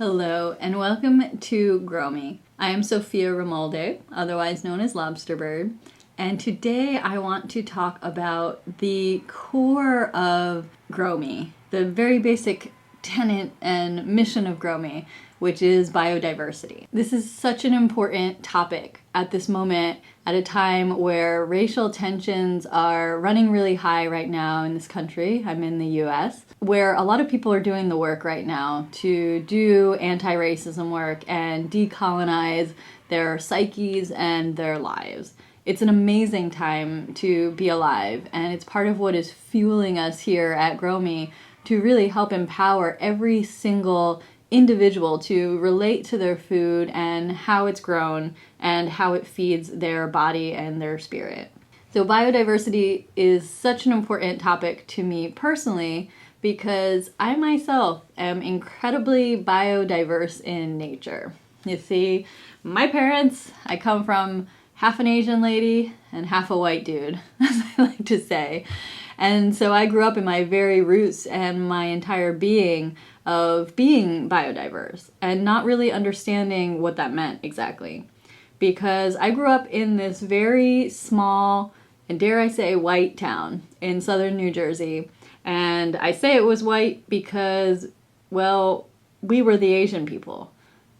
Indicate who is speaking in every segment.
Speaker 1: Hello and welcome to GrowMe. I am Sophia Romalde, otherwise known as Lobsterbird, and today I want to talk about the core of GrowMe, the very basic tenet and mission of GrowMe, which is biodiversity. This is such an important topic at this moment, at a time where racial tensions are running really high right now in this country. I'm in the US, where a lot of people are doing the work right now to do anti-racism work and decolonize their psyches and their lives. It's an amazing time to be alive, and it's part of what is fueling us here at GrowMe to really help empower every single individual to relate to their food and how it's grown and how it feeds their body and their spirit. So biodiversity is such an important topic to me personally because I myself am incredibly biodiverse in nature. You see, my parents, I come from half an Asian lady and half a white dude, as I like to say. And so I grew up in my very roots and my entire being of being biodiverse and not really understanding what that meant exactly. Because I grew up in this very small, and dare I say, white town in southern New Jersey. And I say it was white because, well, we were the Asian people.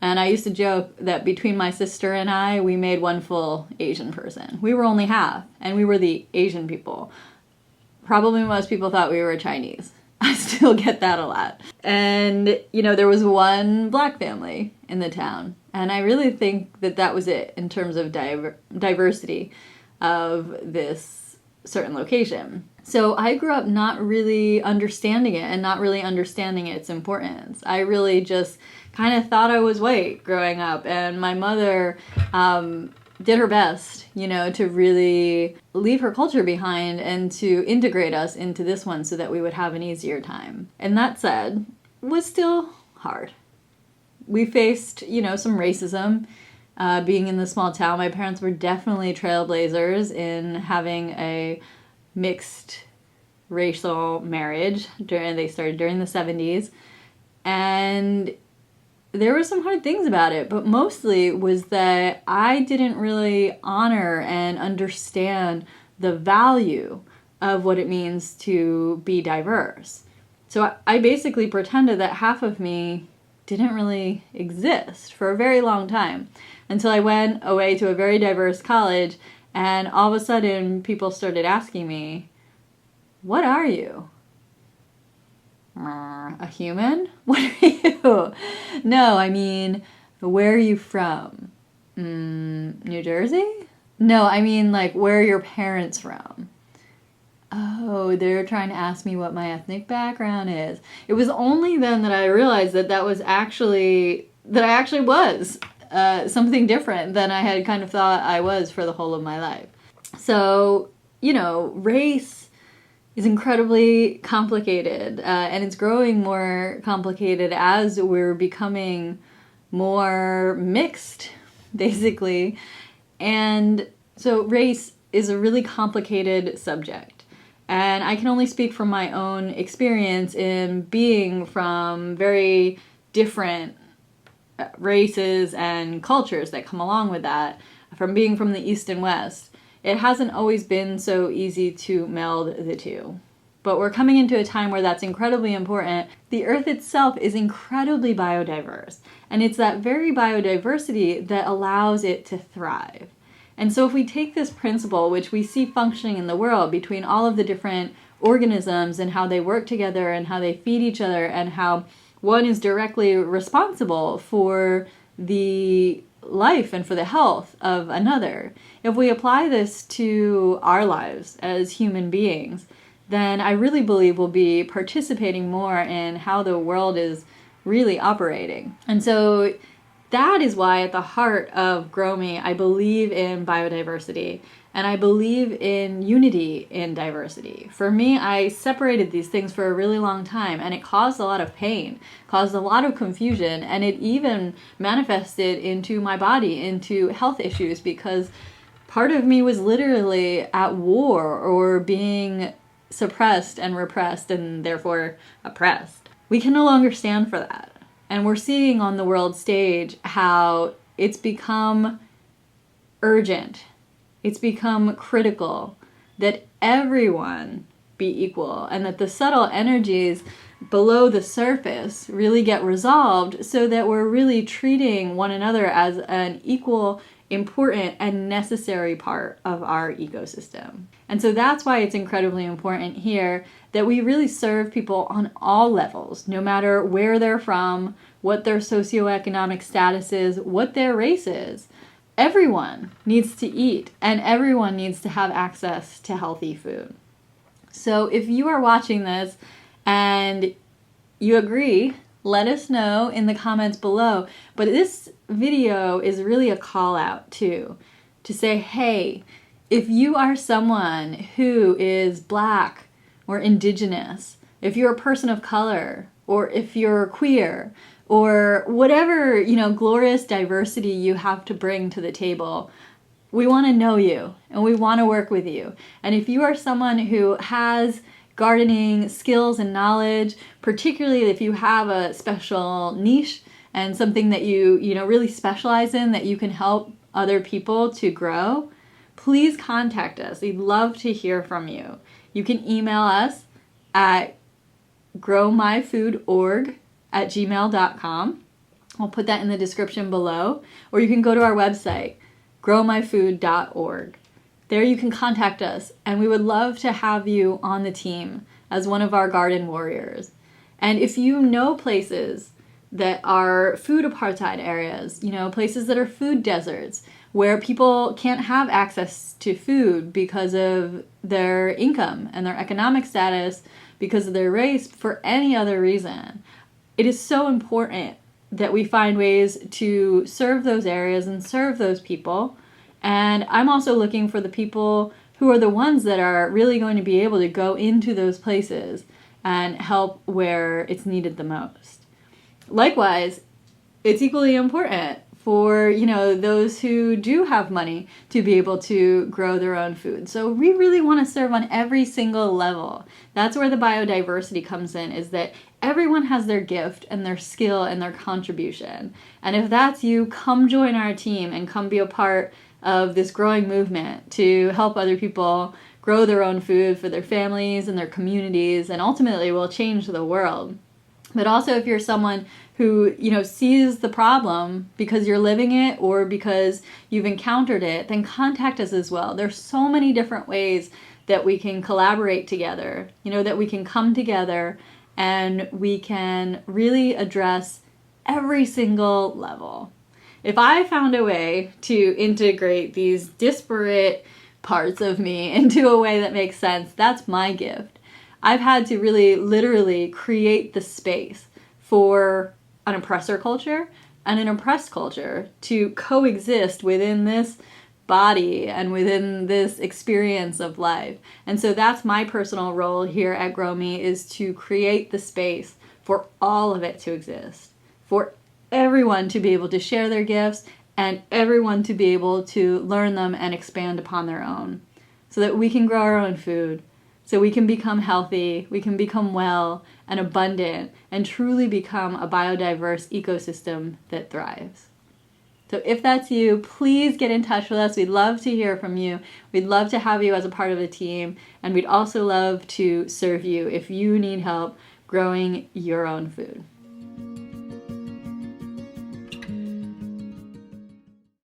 Speaker 1: And I used to joke that between my sister and I, we made one full Asian person. We were only half, and we were the Asian people. Probably most people thought we were Chinese. I still get that a lot. And, you know, there was one black family in the town. And I really think that that was it in terms of diversity of this certain location. So I grew up not really understanding it and not really understanding its importance. I really just kind of thought I was white growing up. And my mother did her best, you know, to really leave her culture behind and to integrate us into this one so that we would have an easier time. And that said, it was still hard. We faced, you know, some racism being in the small town. My parents were definitely trailblazers in having a mixed racial marriage. They started during the 70s. And there were some hard things about it, but mostly was that I didn't really honor and understand the value of what it means to be diverse. So I basically pretended that half of me didn't really exist for a very long time until I went away to a very diverse college, and all of a sudden people started asking me, "What are you? A human? What are you?" No, I mean, where are you from? New Jersey? No, I mean, like, where are your parents from? Oh, they're trying to ask me what my ethnic background is. It was only then that I realized that I actually was something different than I had kind of thought I was for the whole of my life. So, you know, race is incredibly complicated, and it's growing more complicated as we're becoming more mixed, basically. And so race is a really complicated subject. And I can only speak from my own experience in being from very different races and cultures that come along with that, from being from the East and West. It hasn't always been so easy to meld the two. But we're coming into a time where that's incredibly important. The Earth itself is incredibly biodiverse, and it's that very biodiversity that allows it to thrive. And so if we take this principle, which we see functioning in the world between all of the different organisms and how they work together and how they feed each other and how one is directly responsible for the life and for the health of another. If we apply this to our lives as human beings, then I really believe we'll be participating more in how the world is really operating. And so that is why at the heart of GrowMe, I believe in biodiversity and I believe in unity in diversity. For me, I separated these things for a really long time, and it caused a lot of pain, caused a lot of confusion, and it even manifested into my body, into health issues, because part of me was literally at war or being suppressed and repressed and therefore oppressed. We can no longer stand for that. And we're seeing on the world stage how it's become urgent, it's become critical that everyone be equal, and that the subtle energies below the surface really get resolved so that we're really treating one another as an equal, important, and necessary part of our ecosystem. And so that's why it's incredibly important here that we really serve people on all levels, no matter where they're from, what their socioeconomic status is, what their race is. Everyone needs to eat, and everyone needs to have access to healthy food. So if you are watching this and you agree, let us know in the comments below. But this video is really a call out too, to say, hey, if you are someone who is Black or Indigenous, if you're a person of color, or if you're queer, or whatever, glorious diversity you have to bring to the table, we want to know you and we want to work with you. And if you are someone who has gardening skills and knowledge, particularly if you have a special niche and something that you really specialize in that you can help other people to grow, please contact us. We'd love to hear from you. You can email us at growmyfoodorg@gmail.com. I'll put that in the description below. Or you can go to our website, growmyfood.org. There you can contact us, and we would love to have you on the team as one of our garden warriors. And if you know places that are food apartheid areas, places that are food deserts, where people can't have access to food because of their income and their economic status, because of their race, for any other reason, it is so important that we find ways to serve those areas and serve those people. And I'm also looking for the people who are the ones that are really going to be able to go into those places and help where it's needed the most. Likewise, it's equally important for, those who do have money to be able to grow their own food. So we really want to serve on every single level. That's where the biodiversity comes in, is that everyone has their gift and their skill and their contribution. And if that's you, come join our team and come be a part of this growing movement to help other people grow their own food for their families and their communities, and ultimately will change the world. But also, if you're someone who, sees the problem because you're living it or because you've encountered it, then contact us as well. There's so many different ways that we can collaborate together, that we can come together and we can really address every single level. If I found a way to integrate these disparate parts of me into a way that makes sense, that's my gift. I've had to really literally create the space for an oppressor culture and an oppressed culture to coexist within this body and within this experience of life. And so that's my personal role here at GrowMe, is to create the space for all of it to exist, for everyone to be able to share their gifts and everyone to be able to learn them and expand upon their own, so that we can grow our own food, so we can become healthy, we can become well and abundant, and truly become a biodiverse ecosystem that thrives. So if that's you, please get in touch with us. We'd love to hear from you. We'd love to have you as a part of the team, and we'd also love to serve you if you need help growing your own food.